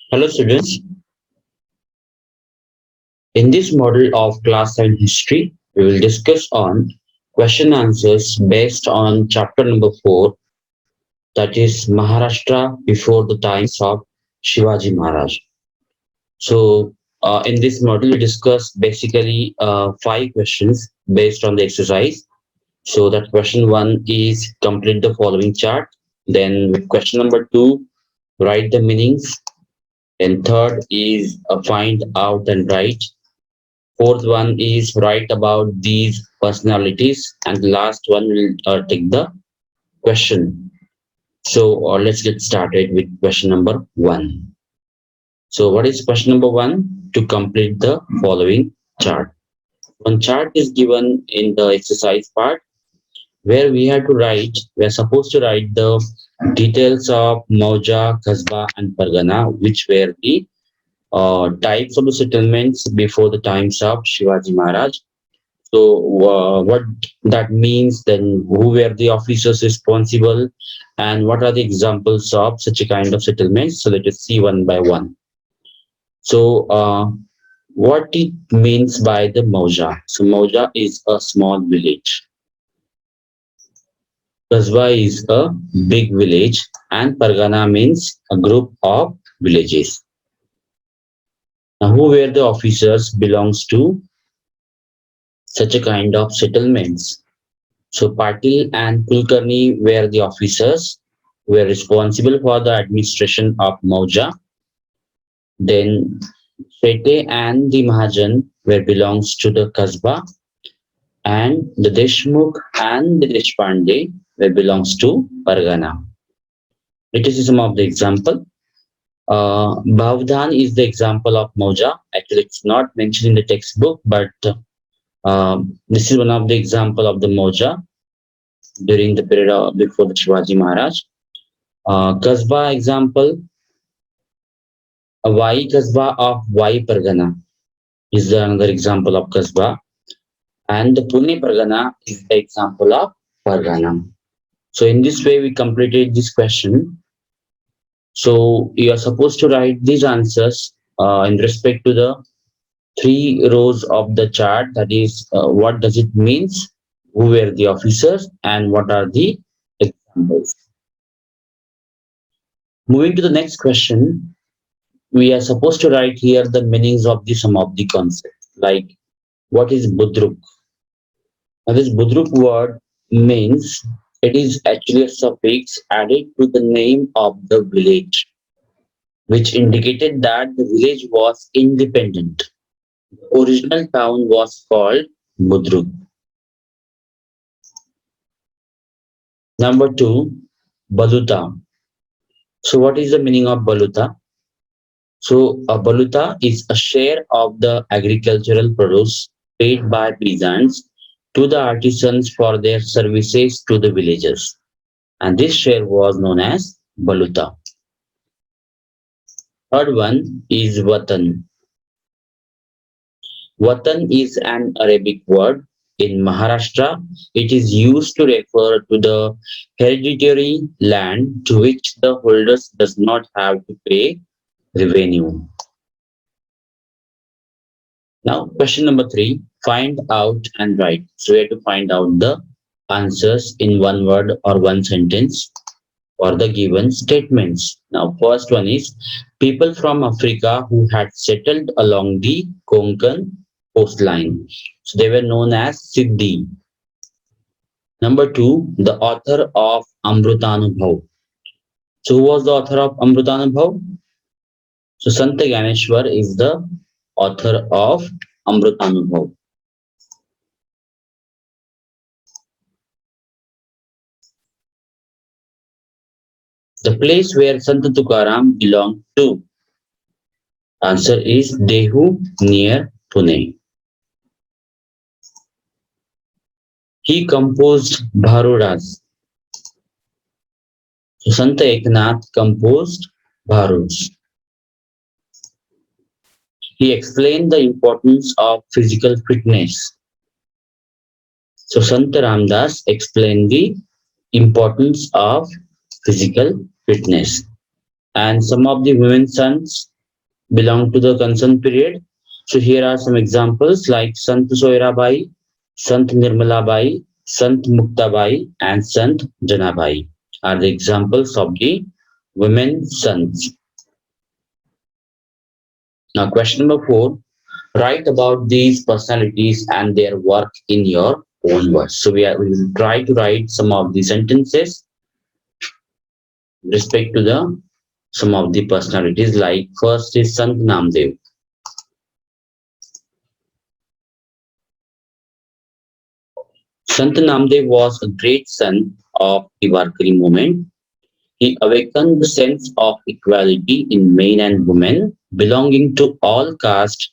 Hello students, in this model of class and history, we will discuss on question answers based on chapter number 4, that is Maharashtra before the times of Shivaji Maharaj. So in this model, we discuss basically 5 questions based on the exercise. So that question 1 is complete the following chart. Then with question number 2, write the meanings. And third is find out and write. Fourth one is write about these personalities, and the last one will take the question. So let's get started with question number 1. So what is question number 1? To complete the following chart. One chart is given in the exercise part where we are supposed to write the details of Mauja, Kasba, and Pargana, which were the types of the settlements before the times of Shivaji Maharaj. So, what that means, then who were the officers responsible, and what are the examples of such a kind of settlements? So, let us see one by one. So, what it means by the Mauja? So, Mauja is a small village, Kasba is a big village, and Pargana means a group of villages. Now, who were the officers belongs to such a kind of settlements? So Patil and Kulkarni were the officers who were responsible for the administration of Mauja. Then Shete and the Mahajan were belongs to the Kasbah, and the Deshmukh and the Deshpande were belongs to Pargana. Let us see some of the example. Bhavdan is the example of Mauja. Actually, it's not mentioned in the textbook, but this is one of the example of the Mauja during the period of, before the Shivaji Maharaj. Kasbah example, a Vai Kasbah of Vai Pargana is another example of Kasbah, and the Pune Pargana is the example of Pargana. So in this way, we completed this question. So you are supposed to write these answers in respect to the 3 rows of the chart. That is, what does it means, who were the officers, and what are the examples. Moving to the next question, we are supposed to write here the meanings of the some of the concepts, like what is budruk. Now this budruk word means it is actually a suffix added to the name of the village, which indicated that the village was independent. The original town was called Budruk. Number 2, baluta. So what is the meaning of baluta? So a baluta is a share of the agricultural produce paid by peasants to the artisans for their services to the villagers. And this share was known as baluta. Third one is watan. Watan is an Arabic word. In Maharashtra, it is used to refer to the hereditary land to which the holders does not have to pay revenue. Now, question number 3, find out and write. So we have to find out the answers in one word or one sentence for the given statements. Now, first one is people from Africa who had settled along the Konkan coastline. So they were known as Siddhi. Number 2, the author of Amrutanubhav. So who was the author of Amrutanubhav? So Sant Gyaneshwar is the author of Amrutanubhav. The place where Sant Tukaram belonged to. Answer is Dehu near Pune. He composed Bharudas. So Sant Eknath composed Bharuds. He explained the importance of physical fitness. So Sant Ramdas explained the importance of physical fitness. And some of the women sons belong to the concerned period. So here are some examples like Sant Soirabai, Sant Nirmalabai, Sant Muktabai, and Sant Janabai are the examples of the women sons. Now, question number four, write about these personalities and their work in your own words. So we will try to write some of the sentences with respect to the some of the personalities. Like first is Sant Namdev. Sant Namdev was a great son of the Warkari movement. He awakened the sense of equality in men and women belonging to all castes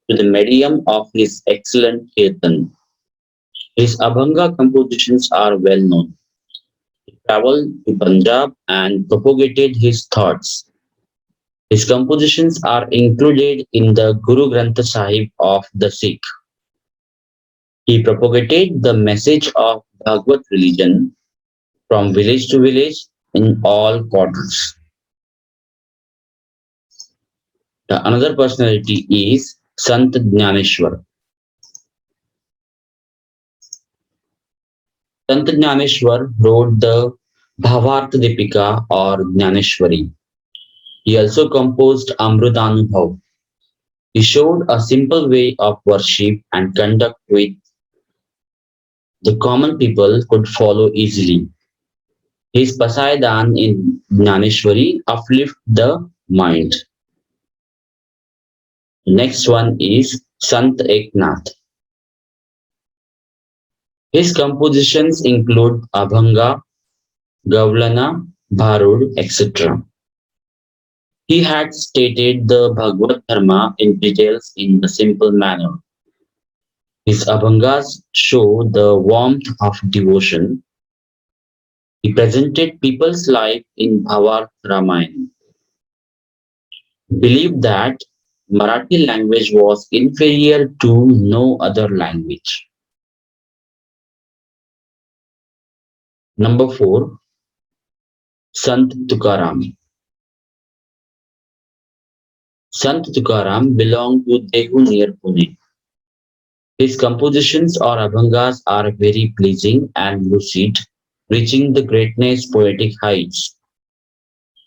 to the medium of his excellent kirtan. His Abhanga compositions are well known. He traveled to Punjab and propagated his thoughts. His compositions are included in the Guru Granth Sahib of the Sikh. He propagated the message of Bhagavad religion from village to village in all quarters. The another personality is Sant Jnaneshwar. Sant Jnaneshwar wrote the Bhavartha Dipika or Jnaneshwari. He also composed Amrutanubhav. He showed a simple way of worship and conduct which the common people could follow easily. His Pasaidan in Jnaneshwari uplift the mind. Next one is Sant Eknath. His compositions include Abhanga, Gavlana, Bharud, etc. He had stated the Bhagavad Dharma in details in a simple manner. His Abhangas show the warmth of devotion. He presented people's life in Bhavat Ramayana. Believed that Marathi language was inferior to no other language. Number four, Sant Tukaram. Sant Tukaram belonged to Dehu near Pune. His compositions or abhangas are very pleasing and lucid, reaching the greatness poetic heights.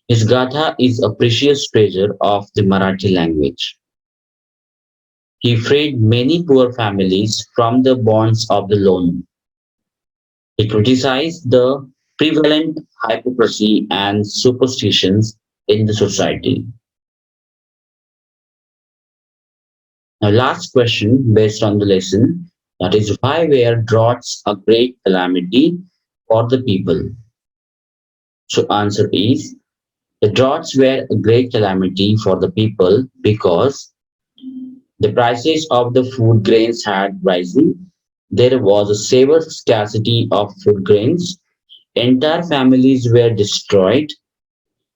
His gatha is a precious treasure of the Marathi language. He freed many poor families from the bonds of the loan. He criticized the prevalent hypocrisy and superstitions in the society. Now, last question based on the lesson, that is, why were droughts a great calamity for the people? So, answer is the droughts were a great calamity for the people because the prices of the food grains had risen. There was a severe scarcity of food grains. Entire families were destroyed.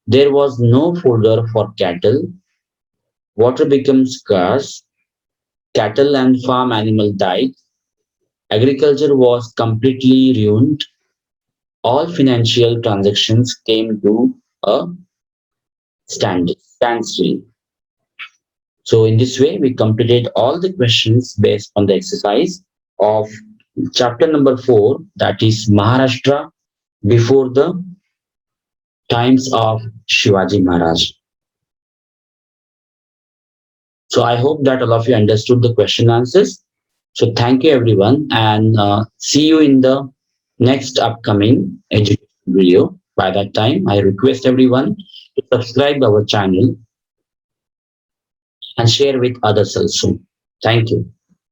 There was no fodder for cattle. Water became scarce. Cattle and farm animals died. Agriculture was completely ruined. All financial transactions came to a standstill. So, in this way, we completed all the questions based on the exercise of chapter number four, that is Maharashtra before the times of Shivaji Maharaj. So, I hope that all of you understood the question answers. So, thank you everyone, and see you in the next upcoming education video. By that time, I request everyone to subscribe our channel and share with others also. Thank you.